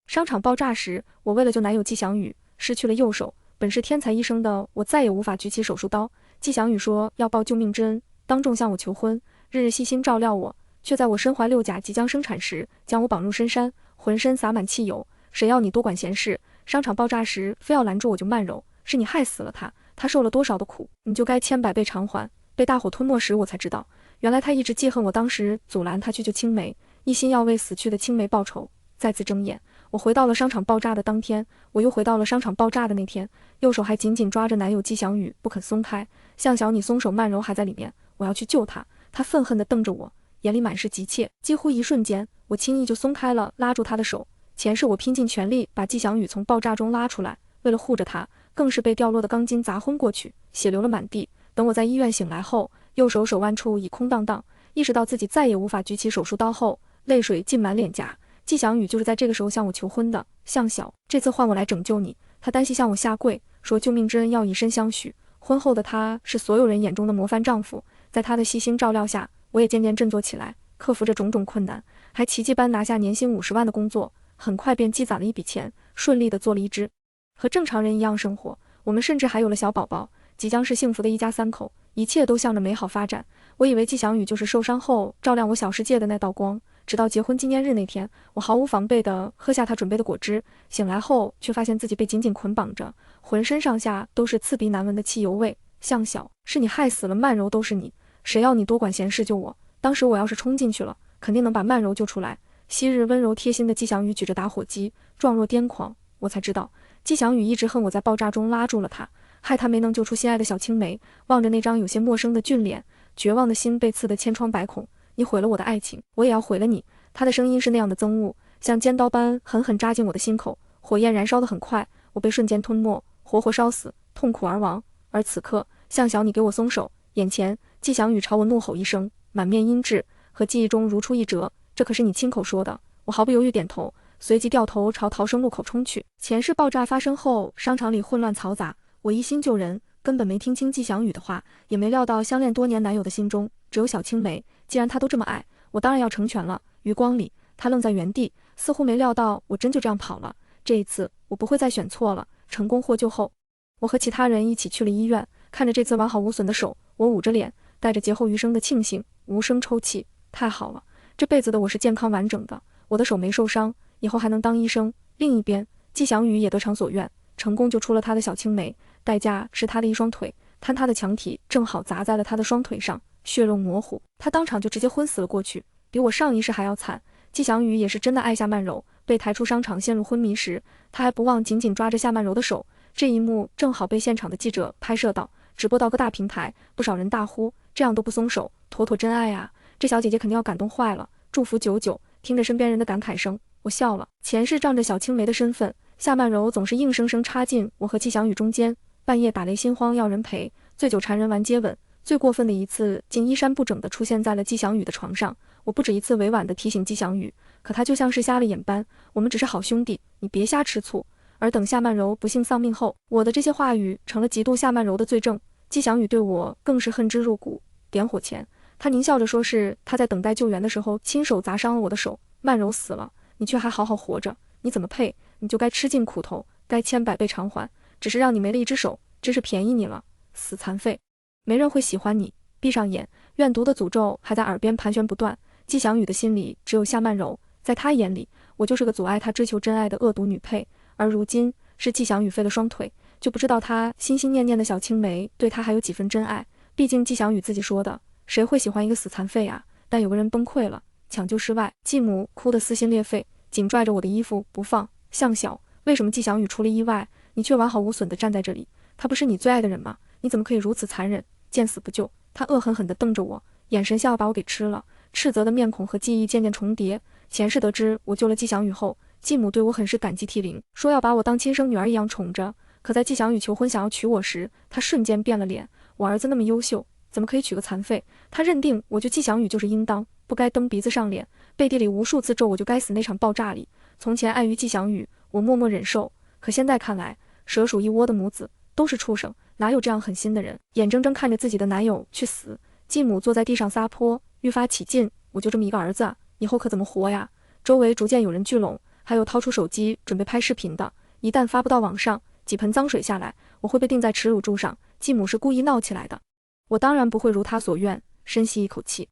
商场爆炸时，我为了救男友季翔宇，失去了右手。本是天才医生的我，再也无法举起手术刀。季翔宇说要报救命之恩，当众向我求婚，日日细心照料我，却在我身怀6甲即将生产时，将我绑入深山，浑身洒满汽油。谁要你多管闲事？商场爆炸时，非要拦住我就慢柔，是你害死了他，他受了多少的苦，你就该千百倍偿还。被大火吞没时，我才知道，原来他一直记恨我当时阻拦他去救青梅，一心要为死去的青梅报仇。再次睁眼，我回到了商场爆炸的当天，我又回到了商场爆炸的那天，右手还紧紧抓着男友季翔宇不肯松开。向小你松手，慢柔还在里面，我要去救他。他愤恨地瞪着我，眼里满是急切。几乎一瞬间，我轻易就松开了拉住他的手。前世我拼尽全力把季翔宇从爆炸中拉出来，为了护着他，更是被掉落的钢筋砸昏过去，血流了满地。等我在医院醒来后，右手手腕处已空荡荡，意识到自己再也无法举起手术刀后，泪水浸满脸颊。季翔宇就是在这个时候向我求婚的，向小，这次换我来拯救你。他单膝向我下跪，说救命之恩要以身相许。婚后的他是所有人眼中的模范丈夫，在他的细心照料下，我也渐渐振作起来，克服着种种困难，还奇迹般拿下年薪50万的工作，很快便积攒了一笔钱，顺利地做了一只和正常人一样生活。我们甚至还有了小宝宝，即将是幸福的一家3口，一切都向着美好发展。我以为季翔宇就是受伤后照亮我小世界的那道光，直到结婚纪念日那天，我毫无防备地喝下他准备的果汁，醒来后却发现自己被紧紧捆绑着，浑身上下都是刺鼻难闻的汽油味。向小，是你害死了慢柔，都是你，谁要你多管闲事救我？当时我要是冲进去了，肯定能把慢柔救出来。昔日温柔贴心的季翔宇举着打火机，状若癫狂。我才知道，季翔宇一直恨我在爆炸中拉住了他，害他没能救出心爱的小青梅。望着那张有些陌生的俊脸，绝望的心被刺得千疮百孔。你毁了我的爱情，我也要毁了你。他的声音是那样的憎恶，像尖刀般狠狠扎进我的心口，火焰燃烧得很快，我被瞬间吞没，活活烧死，痛苦而亡。而此刻，向小，你给我松手！眼前，季翔宇朝我怒吼一声，满面阴鸷，和记忆中如出一辙。这可是你亲口说的。我毫不犹豫点头，随即掉头朝逃生路口冲去。前世爆炸发生后，商场里混乱嘈杂，我一心救人，根本没听清季翔宇的话，也没料到相恋多年男友的心中只有小青梅。既然他都这么爱，我当然要成全了。余光里，他愣在原地，似乎没料到我真就这样跑了。这一次，我不会再选错了。成功获救后，我和其他人一起去了医院，看着这次完好无损的手，我捂着脸，带着劫后余生的庆幸，无声抽泣。太好了，这辈子的我是健康完整的，我的手没受伤，以后还能当医生。另一边，季翔宇也得偿所愿，成功救出了他的小青梅，代价是他的一双腿，坍塌的墙体正好砸在了他的双腿上，血肉模糊，他当场就直接昏死了过去，比我上一世还要惨。季翔宇也是真的爱夏曼柔，被抬出商场陷入昏迷时，他还不忘紧紧抓着夏曼柔的手。这一幕正好被现场的记者拍摄到，直播到各大平台，不少人大呼这样都不松手，妥妥真爱啊！这小姐姐肯定要感动坏了，祝福99。听着身边人的感慨声，我笑了。前世仗着小青梅的身份，夏曼柔总是硬生生插进我和季翔宇中间，半夜打雷心慌要人陪，醉酒缠人玩接吻。最过分的一次，竟衣衫不整地出现在了季翔宇的床上。我不止一次委婉地提醒季翔宇，可他就像是瞎了眼般，我们只是好兄弟，你别瞎吃醋。而等夏曼柔不幸丧命后，我的这些话语成了嫉妒夏曼柔的罪证。季翔宇对我更是恨之入骨。点火前，他狞笑着说是他在等待救援的时候亲手砸伤了我的手。曼柔死了，你却还好好活着，你怎么配？你就该吃尽苦头，该千百倍偿还。只是让你没了一只手，真是便宜你了，死残废！没人会喜欢你。闭上眼，怨毒的诅咒还在耳边盘旋不断。季翔宇的心里只有夏曼柔，在他眼里，我就是个阻碍他追求真爱的恶毒女配。而如今是季翔宇废了双腿，就不知道他心心念念的小青梅对他还有几分真爱。毕竟季翔宇自己说的，谁会喜欢一个死残废啊？但有个人崩溃了，抢救室外，继母哭得撕心裂肺，紧拽着我的衣服不放。向小，为什么季翔宇出了意外，你却完好无损地站在这里？他不是你最爱的人吗？你怎么可以如此残忍，见死不救？他恶狠狠地瞪着我，眼神像要把我给吃了。斥责的面孔和记忆渐渐重叠。前世得知我救了季翔宇后，继母对我很是感激涕零，说要把我当亲生女儿一样宠着。可在季翔宇求婚想要娶我时，他瞬间变了脸。我儿子那么优秀，怎么可以娶个残废？他认定我救季翔宇就是应当，不该蹬鼻子上脸。背地里无数次咒我就该死那场爆炸里。从前碍于季翔宇，我默默忍受，可现在看来，蛇鼠一窝的母子都是畜生，哪有这样狠心的人？眼睁睁看着自己的男友去死，继母坐在地上撒泼，愈发起劲。我就这么一个儿子啊，以后可怎么活呀？周围逐渐有人聚拢，还有掏出手机准备拍视频的，一旦发布到网上，几盆脏水下来，我会被钉在耻辱柱上。继母是故意闹起来的，我当然不会如他所愿。深吸一口气，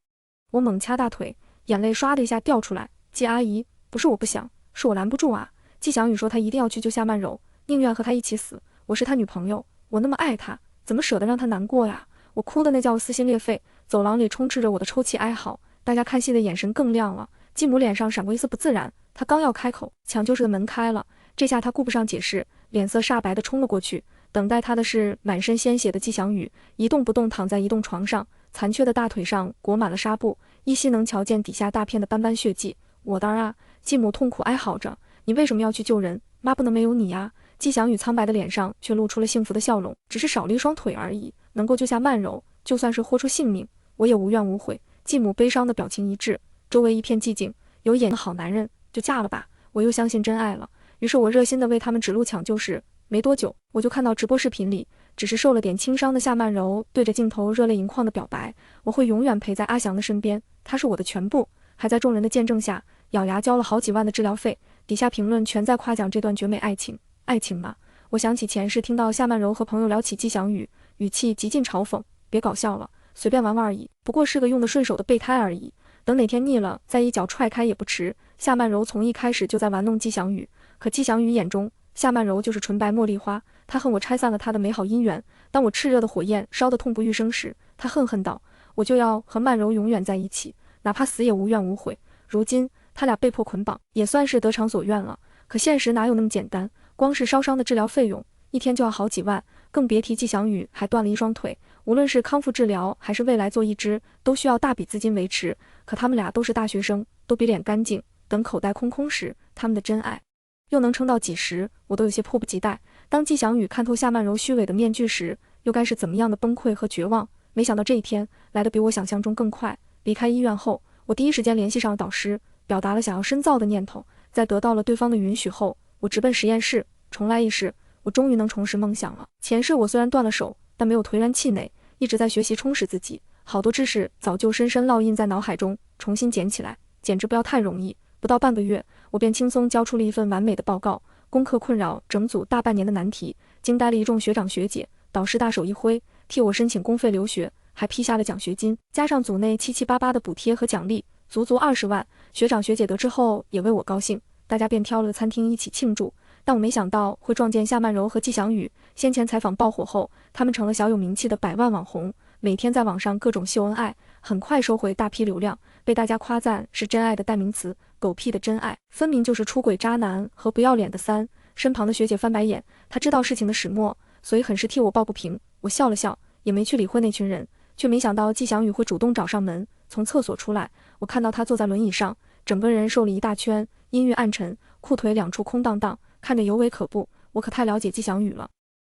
我猛掐大腿，眼泪唰的一下掉出来。季阿姨，不是我不想，是我拦不住啊。季翔宇说他一定要去救夏曼柔，宁愿和他一起死。我是他女朋友，我那么爱他，怎么舍得让他难过呀？我哭的那叫撕心裂肺，走廊里充斥着我的抽泣哀嚎，大家看戏的眼神更亮了。继母脸上闪过一丝不自然，她刚要开口，抢救室的门开了，这下她顾不上解释，脸色煞白的冲了过去。等待她的是满身鲜血的季翔宇，一动不动躺在移动床上，残缺的大腿上裹满了纱布，依稀能瞧见底下大片的斑斑血迹。我的儿啊！继母痛苦哀嚎着，你为什么要去救人？妈不能没有你呀！季翔宇苍白的脸上却露出了幸福的笑容，只是少了一双腿而已，能够救下曼柔，就算是豁出性命，我也无怨无悔。继母悲伤的表情一致，周围一片寂静。有眼的好男人就嫁了吧，我又相信真爱了。于是我热心的为他们指路抢救室，没多久我就看到直播视频里只是受了点轻伤的夏曼柔对着镜头热泪盈眶的表白，我会永远陪在阿翔的身边，他是我的全部。还在众人的见证下咬牙交了好几万的治疗费，底下评论全在夸奖这段绝美爱情。爱情嘛，我想起前世听到夏曼柔和朋友聊起季翔宇，语气极尽嘲讽，别搞笑了，随便玩玩而已，不过是个用得顺手的备胎而已，等哪天腻了再一脚踹开也不迟。夏曼柔从一开始就在玩弄季翔宇，可季翔宇眼中夏曼柔就是纯白茉莉花，他恨我拆散了他的美好姻缘。当我炽热的火焰烧得痛不欲生时，他恨道，我就要和曼柔永远在一起，哪怕死也无怨无悔。如今他俩被迫捆绑，也算是得偿所愿了。可现实哪有那么简单，光是烧伤的治疗费用一天就要好几万，更别提季翔宇还断了一双腿，无论是康复治疗还是未来做义肢，都需要大笔资金维持。可他们俩都是大学生，都比脸干净，等口袋空空时，他们的真爱又能撑到几时？我都有些迫不及待。当季翔宇看透夏曼柔虚伪的面具时，又该是怎么样的崩溃和绝望？没想到这一天来得比我想象中更快。离开医院后，我第一时间联系上了导师，表达了想要深造的念头。在得到了对方的允许后，我直奔实验室，重来一世。我终于能重拾梦想了。前世我虽然断了手，但没有颓然气馁，一直在学习充实自己，好多知识早就深深烙印在脑海中，重新捡起来简直不要太容易。不到半个月，我便轻松交出了一份完美的报告。功课困扰整组大半年的难题，惊呆了一众学长学姐。导师大手一挥，替我申请公费留学，还批下了奖学金，加上组内七七八八的补贴和奖励，足足20万。学长学姐得知后也为我高兴，大家便挑了餐厅一起庆祝。但我没想到会撞见夏曼柔和季翔宇。先前采访爆火后，他们成了小有名气的100万网红，每天在网上各种秀恩爱，很快收回大批流量，被大家夸赞是真爱的代名词。狗屁的真爱，分明就是出轨渣男和不要脸的三。身旁的学姐翻白眼，她知道事情的始末，所以很是替我抱不平。我笑了笑，也没去理会那群人，却没想到季翔宇会主动找上门。从厕所出来，我看到他坐在轮椅上，整个人瘦了一大圈，阴郁暗沉，裤腿两处空荡荡，看着尤为可怖。我可太了解季翔宇了，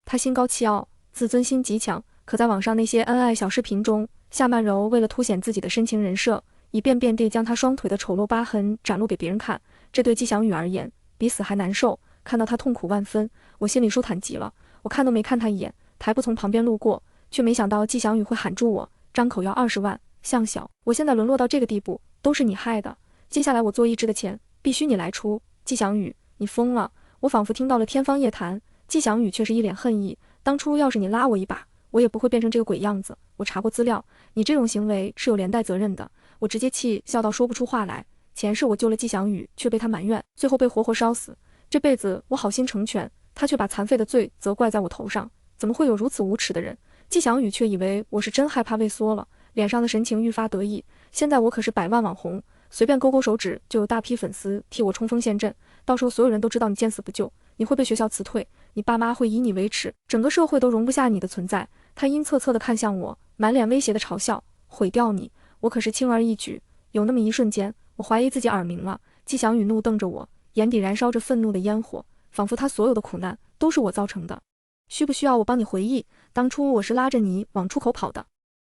他心高气傲，自尊心极强。可在网上那些恩爱小视频中，夏曼柔为了凸显自己的深情人设，一遍遍地将他双腿的丑陋疤痕展露给别人看，这对季翔宇而言比死还难受。看到他痛苦万分，我心里舒坦极了。我看都没看他一眼，抬步从旁边路过，却没想到季翔宇会喊住我，张口要20万。向小，我现在沦落到这个地步，都是你害的。接下来我做义肢的钱必须你来出。季翔宇，你疯了！我仿佛听到了天方夜谭。季翔宇却是一脸恨意，当初要是你拉我一把，我也不会变成这个鬼样子。我查过资料，你这种行为是有连带责任的。我直接气笑到说不出话来。前世我救了季翔宇，却被他埋怨，最后被活活烧死。这辈子我好心成全，他却把残废的罪责怪在我头上。怎么会有如此无耻的人？季翔宇却以为我是真害怕畏缩了，脸上的神情愈发得意。现在我可是100万网红，随便勾勾手指就有大批粉丝替我冲锋陷阵，到时候所有人都知道你见死不救，你会被学校辞退，你爸妈会以你为耻，整个社会都容不下你的存在。他阴恻恻地看向我，满脸威胁的嘲笑，毁掉你，我可是轻而易举。有那么一瞬间，我怀疑自己耳鸣了。季翔宇怒瞪着我，眼底燃烧着愤怒的烟火，仿佛他所有的苦难都是我造成的。需不需要我帮你回忆，当初我是拉着你往出口跑的，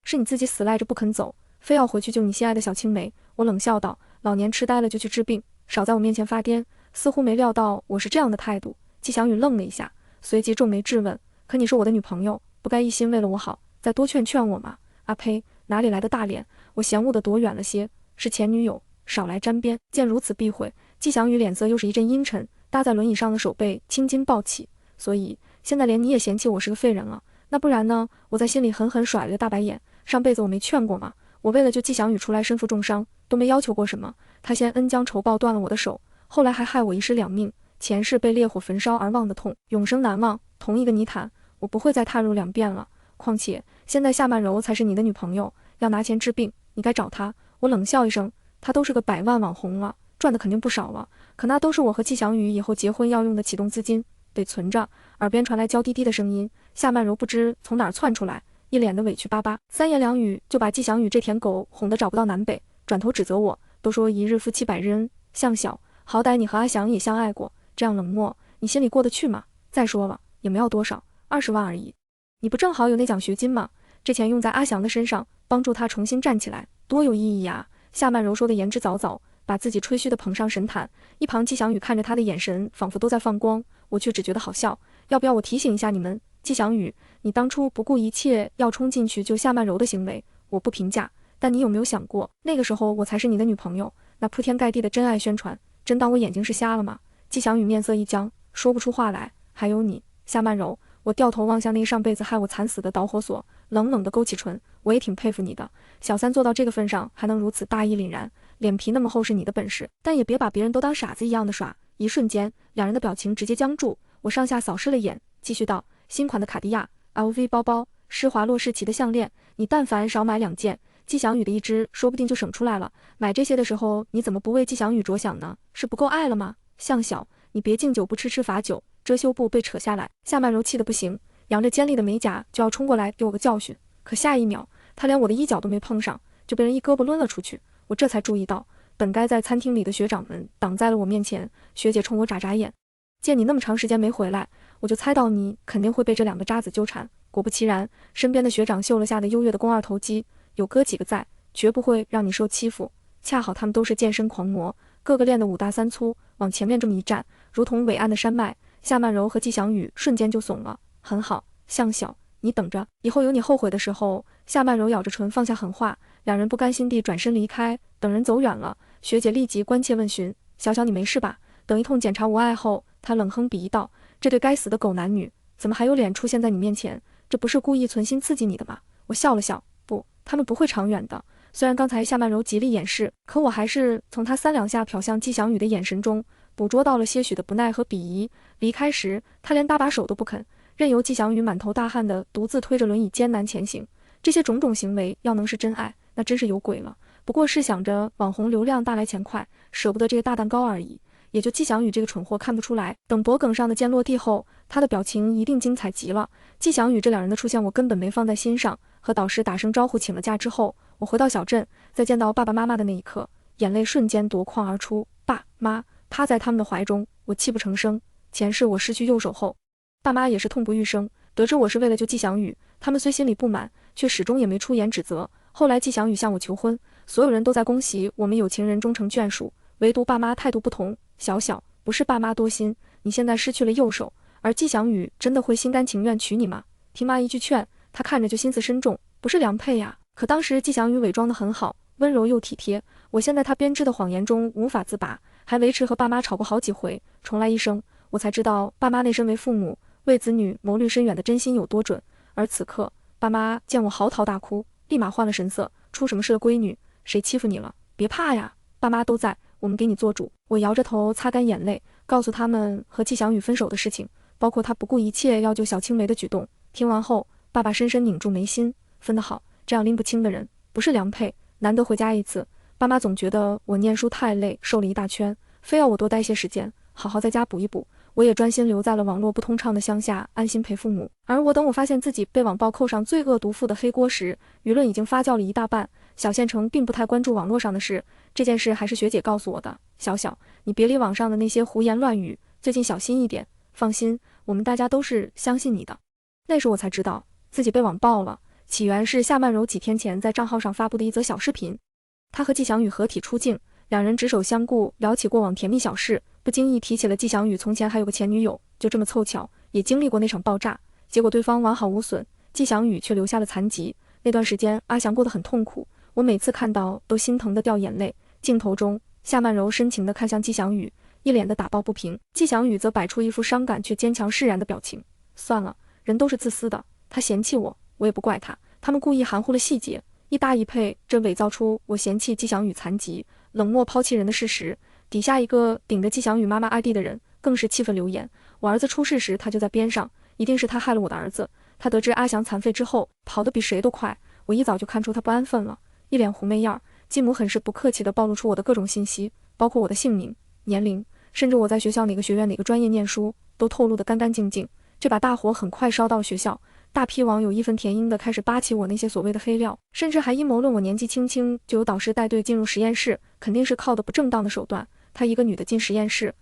是你自己死赖着不肯走，非要回去救你心爱的小青梅。我冷笑道，老年痴呆了就去治病，少在我面前发癫。似乎没料到我是这样的态度。季翔宇愣了一下，随即皱眉质问，可你是我的女朋友，不该一心为了我好，再多劝劝我吗？啊呸，哪里来的大脸，我嫌恶的躲远了些，是前女友，少来沾边。见如此避讳，季翔宇脸色又是一阵阴沉，搭在轮椅上的手背青筋暴起。所以现在连你也嫌弃我是个废人了？那不然呢？我在心里狠狠甩了个大白眼。上辈子我没劝过吗？我为了救季翔宇出来身负重伤，都没要求过什么。他先恩将仇报断了我的手，后来还害我一尸两命。前世被烈火焚烧而忘的痛，永生难忘。同一个泥潭，我不会再踏入2遍了。况且现在夏曼柔才是你的女朋友，要拿钱治病，你该找她。我冷笑一声，她都是个100万网红了，赚的肯定不少了。可那都是我和季翔宇以后结婚要用的启动资金，得存着。耳边传来娇滴滴的声音，夏曼柔不知从哪儿窜出来，一脸的委屈巴巴，三言两语就把季翔宇这舔狗哄得找不到南北，转头指责我。都说一日夫妻百日恩，向小，好歹你和阿翔也相爱过，这样冷漠，你心里过得去吗？再说了，也没要多少，20万而已。你不正好有那奖学金吗？这钱用在阿翔的身上，帮助他重新站起来，多有意义呀！夏曼柔说的言之凿凿，把自己吹嘘的捧上神坛。一旁季翔宇看着他的眼神仿佛都在放光，我却只觉得好笑。要不要我提醒一下你们？季翔宇，你当初不顾一切要冲进去救夏曼柔的行为，我不评价，但你有没有想过，那个时候我才是你的女朋友？那铺天盖地的真爱宣传，真当我眼睛是瞎了吗？季翔宇面色一僵，说不出话来。还有你，夏曼柔。我掉头望向那上辈子害我惨死的导火索，冷冷地勾起唇。我也挺佩服你的，小三做到这个份上还能如此大义凛然，脸皮那么厚是你的本事，但也别把别人都当傻子一样的耍。一瞬间，两人的表情直接僵住。我上下扫视了眼，继续道：新款的卡地亚、LV 包包，施华洛世奇的项链，你但凡少买2件，季翔宇的一只说不定就省出来了。买这些的时候，你怎么不为季翔宇着想呢？是不够爱了吗？向小，你别敬酒不吃吃罚酒。遮羞布被扯下来，夏曼柔气得不行，扬着尖利的美甲就要冲过来给我个教训。可下一秒，她连我的衣角都没碰上，就被人一胳膊抡了出去。我这才注意到，本该在餐厅里的学长们挡在了我面前。学姐冲我眨眨眼，见你那么长时间没回来，我就猜到你肯定会被这2个渣子纠缠。果不其然，身边的学长秀了下的优越的肱二头肌，有哥几个在，绝不会让你受欺负。恰好他们都是健身狂魔，个个练得5大3粗，往前面这么一站，如同伟岸的山脉。夏曼柔和季翔宇瞬间就怂了。很好，向小，你等着，以后有你后悔的时候。夏曼柔咬着唇放下狠话，两人不甘心地转身离开。等人走远了，学姐立即关切问询：小小你没事吧？等一通检查无碍后，她冷哼鄙夷道：这对该死的狗男女，怎么还有脸出现在你面前？这不是故意存心刺激你的吗？我笑了笑，不，他们不会长远的。虽然刚才夏曼柔极力掩饰，可我还是从她3两下瞟向季翔宇的眼神中捕捉到了些许的不耐和鄙夷。离开时，他连搭把手都不肯，任由季翔宇满头大汗的独自推着轮椅艰难前行。这些种种行为，要能是真爱，那真是有鬼了。不过是想着网红流量大来钱快，舍不得这个大蛋糕而已。也就季翔宇这个蠢货看不出来。等脖梗上的箭落地后，他的表情一定精彩极了。季翔宇这2人的出现，我根本没放在心上。和导师打声招呼，请了假之后，我回到小镇，在见到爸爸妈妈的那一刻，眼泪瞬间夺眶而出。爸妈趴在他们的怀中，我泣不成声。前世我失去右手后，爸妈也是痛不欲生。得知我是为了救季翔宇，他们虽心里不满，却始终也没出言指责。后来季翔宇向我求婚，所有人都在恭喜我们有情人终成眷属，唯独爸妈态度不同。小小，不是爸妈多心，你现在失去了右手，而季翔宇真的会心甘情愿娶你吗？听妈一句劝，他看着就心思深重，不是良配呀。可当时季翔宇伪装得很好，温柔又体贴，我现在他编织的谎言中无法自拔，还维持和爸妈吵过好几回。重来一生，我才知道爸妈那身为父母为子女谋虑深远的真心有多准。而此刻，爸妈见我嚎啕大哭，立马换了神色。出什么事了，闺女？谁欺负你了？别怕呀，爸妈都在，我们给你做主。我摇着头擦干眼泪，告诉他们和季翔宇分手的事情，包括他不顾一切要救小青梅的举动。听完后，爸爸深深拧住眉心，分得好，这样拎不清的人不是良配。难得回家一次，爸妈总觉得我念书太累，瘦了一大圈，非要我多待些时间，好好在家补一补。我也专心留在了网络不通畅的乡下，安心陪父母。而等我发现自己被网暴扣上罪恶毒妇的黑锅时，舆论已经发酵了一大半。小县城并不太关注网络上的事，这件事还是学姐告诉我的。小小，你别理网上的那些胡言乱语，最近小心一点。放心，我们大家都是相信你的。那时我才知道自己被网暴了，起源是夏曼柔几天前在账号上发布的一则小视频。她和季翔宇合体出镜，两人执手相顾，聊起过往甜蜜小事，不经意提起了季翔宇从前还有个前女友，就这么凑巧也经历过那场爆炸。结果对方完好无损，季翔宇却留下了残疾。那段时间阿翔过得很痛苦，我每次看到都心疼的掉眼泪。镜头中夏曼柔深情地看向季翔宇，一脸的打抱不平。季翔宇则摆出一副伤感却坚强释然的表情。算了，人都是自私的，他嫌弃我，我也不怪他，他们故意含糊了细节，一搭一配，这伪造出我嫌弃季翔宇残疾、冷漠抛弃人的事实。底下一个顶着季翔宇妈妈 ID 的人更是气愤留言：我儿子出事时他就在边上，一定是他害了我的儿子。他得知阿翔残废之后，跑得比谁都快，我一早就看出他不安分了，一脸狐媚样。继母很是不客气地暴露出我的各种信息，包括我的姓名、年龄，甚至我在学校哪个学院哪个专业念书，都透露得干干净净。这把大火很快烧到了学校，大批网友义愤填膺地开始扒起我那些所谓的黑料，甚至还阴谋论我年纪轻轻就有导师带队进入实验室，肯定是靠的不正当的手段。她一个女的进实验室，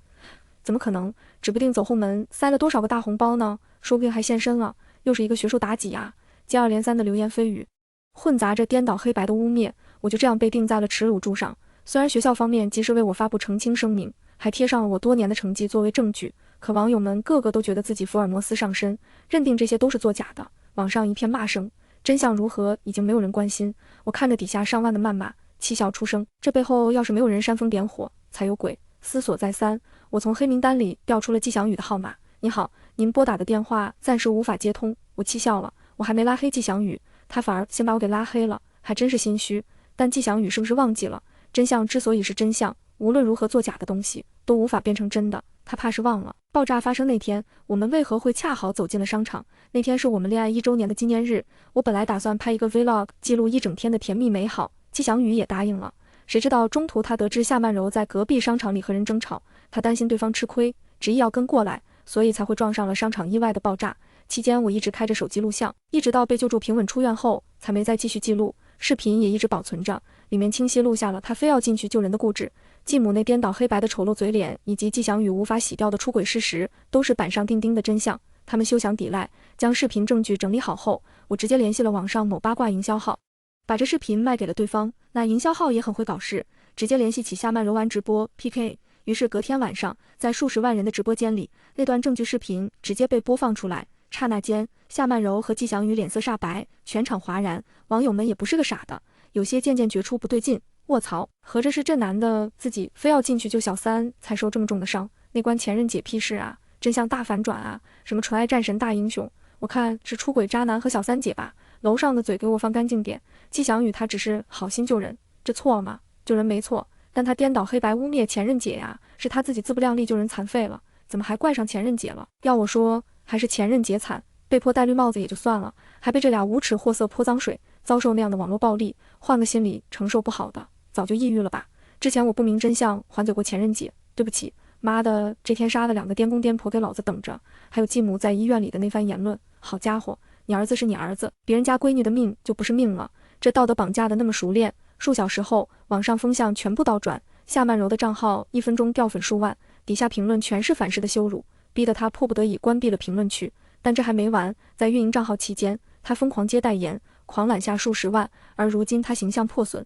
怎么可能？指不定走后门塞了多少个大红包呢？说不定还现身了，又是一个学术妲己啊！接二连三的流言蜚语，混杂着颠倒黑白的污蔑，我就这样被钉在了耻辱柱上。虽然学校方面及时为我发布澄清声明，还贴上了我多年的成绩作为证据，可网友们个个都觉得自己福尔摩斯上身，认定这些都是作假的。网上一片骂声，真相如何已经没有人关心。我看着底下上万的谩骂，泣笑出声。这背后要是没有人煽风点火，才有鬼。思索再三，我从黑名单里调出了季翔宇的号码。你好，您拨打的电话暂时无法接通。我气笑了，我还没拉黑季翔宇，他反而先把我给拉黑了，还真是心虚。但季翔宇是不是忘记了，真相之所以是真相，无论如何作假的东西都无法变成真的，他怕是忘了。爆炸发生那天，我们为何会恰好走进了商场？那天是我们恋爱1周年的纪念日，我本来打算拍一个 vlog 记录一整天的甜蜜美好，季翔宇也答应了。谁知道中途他得知夏曼柔在隔壁商场里和人争吵，他担心对方吃亏，执意要跟过来，所以才会撞上了商场意外的爆炸。期间我一直开着手机录像，一直到被救助平稳出院后才没再继续记录，视频也一直保存着，里面清晰录下了他非要进去救人的固执。继母那颠倒黑白的丑陋嘴脸，以及季翔宇无法洗掉的出轨事实，都是板上钉钉的真相。他们休想抵赖。将视频证据整理好后，我直接联系了网上某八卦营销号，把这视频卖给了对方。那营销号也很会搞事，直接联系起夏曼柔玩直播 PK。于是隔天晚上，在数十万人的直播间里，那段证据视频直接被播放出来。刹那间，夏曼柔和季翔宇脸色煞白，全场哗然。网友们也不是个傻的，有些渐渐觉出不对劲。卧槽，合着是这男的自己非要进去救小三，才受这么重的伤？那关前任解屁事啊！真相大反转啊！什么纯爱战神大英雄？我看是出轨渣男和小三姐吧。楼上的嘴给我放干净点。季翔宇他只是好心救人，这错吗？救人没错，但他颠倒黑白污蔑前任姐呀，是他自己自不量力救人残废了，怎么还怪上前任姐了？要我说，还是前任姐惨，被迫戴绿帽子也就算了，还被这俩无耻货色泼脏水，遭受那样的网络暴力，换个心里承受不好的，早就抑郁了吧。之前我不明真相，还嘴过前任姐，对不起。妈的，这天杀了2个颠公颠婆给老子等着。还有继母在医院里的那番言论，好家伙，你儿子是你儿子，别人家闺女的命就不是命了，这道德绑架的那么熟练。数小时后，网上风向全部倒转，夏曼柔的账号1分钟掉粉数万，底下评论全是反噬的羞辱，逼得他迫不得已关闭了评论区。但这还没完，在运营账号期间，他疯狂接代言，狂揽下数十万，而如今他形象破损，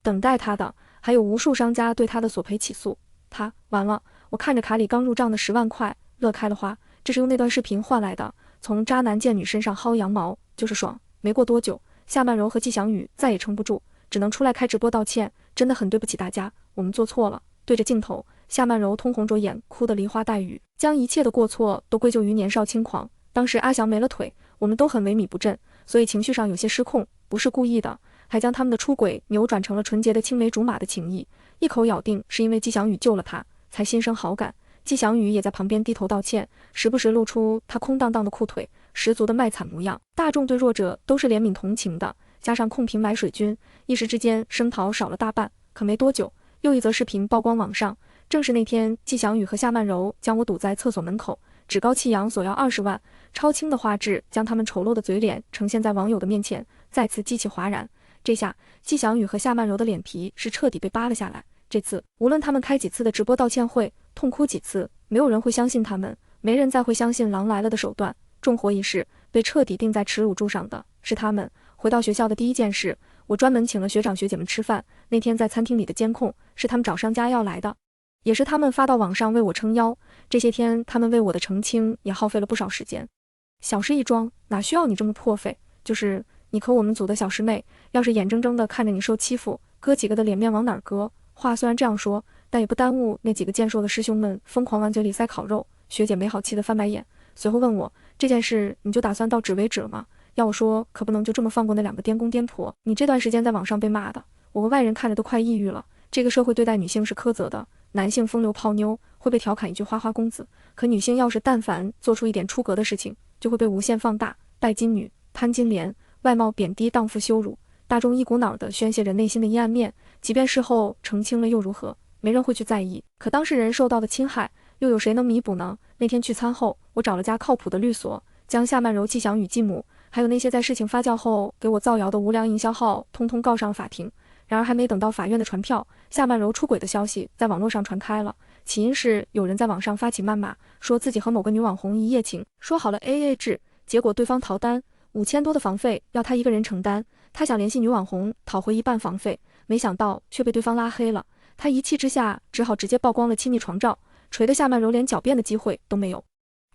等待他的还有无数商家对他的索赔起诉。他完了。我看着卡里刚入账的10万块，乐开了花，这是用那段视频换来的。从渣男贱女身上薅羊毛就是爽。没过多久，夏曼柔和季翔宇再也撑不住，只能出来开直播道歉，真的很对不起大家，我们做错了。对着镜头，夏曼柔通红着眼，哭得梨花带雨，将一切的过错都归咎于年少轻狂。当时阿翔没了腿，我们都很萎靡不振，所以情绪上有些失控，不是故意的，还将他们的出轨扭转成了纯洁的青梅竹马的情谊，一口咬定是因为季翔宇救了他才心生好感。季翔宇也在旁边低头道歉，时不时露出他空荡荡的裤腿，十足的卖惨模样。大众对弱者都是怜悯同情的，加上控评买水军，一时之间声讨少了大半。可没多久，又一则视频曝光网上，正是那天季翔宇和夏曼柔将我堵在厕所门口，趾高气扬索要20万，超清的画质将他们丑陋的嘴脸呈现在网友的面前，再次激起哗然。这下季翔宇和夏曼柔的脸皮是彻底被扒了下来。这次无论他们开几次的直播道歉会，痛哭几次，没有人会相信他们，没人再会相信狼来了的手段。重活一世，被彻底钉在耻辱柱上的是他们。回到学校的第一件事，我专门请了学长学姐们吃饭。那天在餐厅里的监控是他们找商家要来的，也是他们发到网上为我撑腰。这些天他们为我的澄清也耗费了不少时间。小事一桩，哪需要你这么破费？就是你和我们组的小师妹，要是眼睁睁地看着你受欺负，哥几个的脸面往哪儿搁？话虽然这样说，但也不耽误那几个健硕的师兄们疯狂往嘴里塞烤肉。学姐没好气的翻白眼，随后问我，这件事你就打算到此为止了吗？要我说，可不能就这么放过那2个颠公颠婆。你这段时间在网上被骂的，我和外人看着都快抑郁了。这个社会对待女性是苛责的，男性风流泡妞会被调侃一句花花公子，可女性要是但凡做出一点出格的事情，就会被无限放大，拜金女、潘金莲，外貌贬低、荡妇羞辱。大众一股脑地宣泄着内心的阴暗面，即便事后澄清了又如何？没人会去在意。可当事人受到的侵害，又有谁能弥补呢？那天聚餐后，我找了家靠谱的律所，将夏曼柔、季翔宇继母，还有那些在事情发酵后给我造谣的无良营销号，通通告上了法庭。然而还没等到法院的传票，夏曼柔出轨的消息在网络上传开了。起因是有人在网上发起谩骂，说自己和某个女网红一夜情，说好了 AA 制，结果对方逃单，5000多的房费要他一个人承担。他想联系女网红讨回1半房费，没想到却被对方拉黑了。他一气之下只好直接曝光了亲密床照，锤得夏曼柔连狡辩的机会都没有。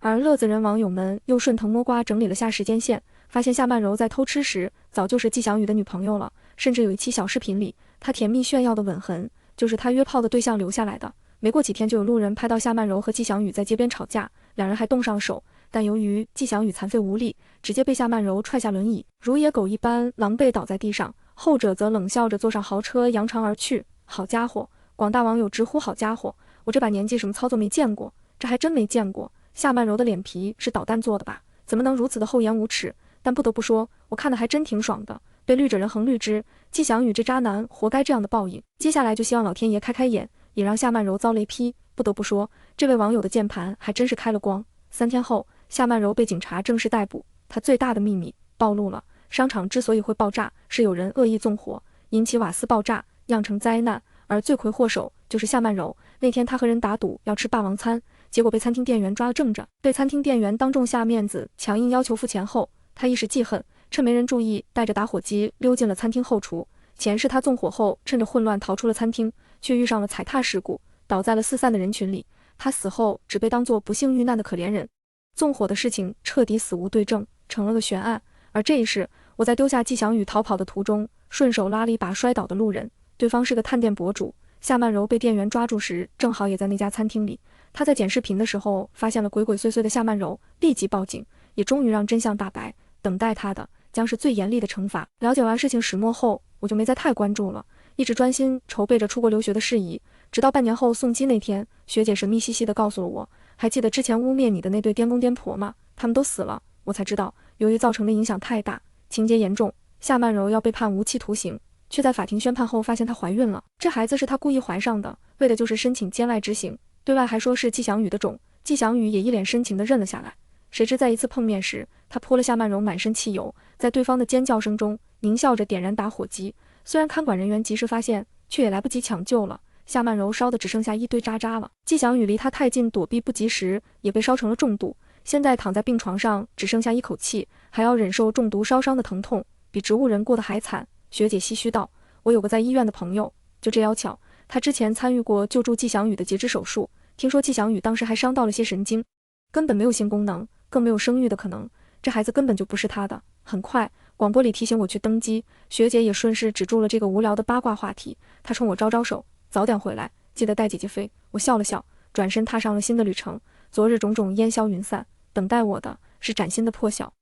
而乐子人网友们又顺藤摸瓜整理了下时间线，发现夏曼柔在偷吃时早就是季翔宇的女朋友了，甚至有一期小视频里她甜蜜炫耀的吻痕就是她约炮的对象留下来的。没过几天就有路人拍到夏曼柔和季翔宇在街边吵架，两人还动上手，但由于季翔宇残废无力，直接被夏曼柔踹下轮椅，如野狗一般狼狈倒在地上，后者则冷笑着坐上豪车扬长而去。好家伙，广大网友直呼好家伙，我这把年纪什么操作没见过？这还真没见过。夏曼柔的脸皮是导弹做的吧？怎么能如此的厚颜无耻？但不得不说，我看的还真挺爽的。被绿着人恒绿之，季翔宇这渣男活该这样的报应。接下来就希望老天爷开开眼，也让夏曼柔遭雷劈。不得不说，这位网友的键盘还真是开了光。3天后，夏曼柔被警察正式逮捕，她最大的秘密暴露了。商场之所以会爆炸，是有人恶意纵火，引起瓦斯爆炸，酿成灾难。而罪魁祸首就是夏曼柔。那天她和人打赌要吃霸王餐，结果被餐厅店员抓了正着，被餐厅店员当众下面子，强硬要求付钱后，她一时记恨，趁没人注意，带着打火机溜进了餐厅后厨。钱是她纵火后趁着混乱逃出了餐厅，却遇上了踩踏事故，倒在了四散的人群里。她死后只被当作不幸遇难的可怜人。纵火的事情彻底死无对证，成了个悬案。而这一世，我在丢下季翔宇逃跑的途中，顺手拉了一把摔倒的路人，对方是个探店博主。夏曼柔被店员抓住时，正好也在那家餐厅里。他在剪视频的时候发现了鬼鬼祟祟的夏曼柔，立即报警，也终于让真相大白。等待他的将是最严厉的惩罚。了解完事情始末后，我就没再太关注了，一直专心筹备着出国留学的事宜。直到半年后送机那天，学姐神秘兮兮地告诉了我，还记得之前污蔑你的那对颠公颠婆吗？他们都死了。我才知道，由于造成的影响太大，情节严重，夏曼柔要被判无期徒刑。却在法庭宣判后发现她怀孕了，这孩子是她故意怀上的，为的就是申请监外执行，对外还说是季翔宇的种。季翔宇也一脸深情地认了下来。谁知在一次碰面时，他泼了夏曼柔满身汽油，在对方的尖叫声中狞笑着点燃打火机。虽然看管人员及时发现，却也来不及抢救了，夏曼柔烧的只剩下一堆渣渣了。季翔宇离他太近，躲避不及时，也被烧成了重度，现在躺在病床上，只剩下一口气，还要忍受中毒烧伤的疼痛，比植物人过得还惨。学姐唏嘘道，我有个在医院的朋友，就这要巧，他之前参与过救助季翔宇的截肢手术，听说季翔宇当时还伤到了些神经，根本没有性功能，更没有生育的可能，这孩子根本就不是他的。很快广播里提醒我去登机，学姐也顺势止住了这个无聊的八卦话题，她冲我招招手，早点回来，记得带姐姐飞。我笑了笑，转身踏上了新的旅程。昨日种种烟消云散，等待我的是崭新的破晓。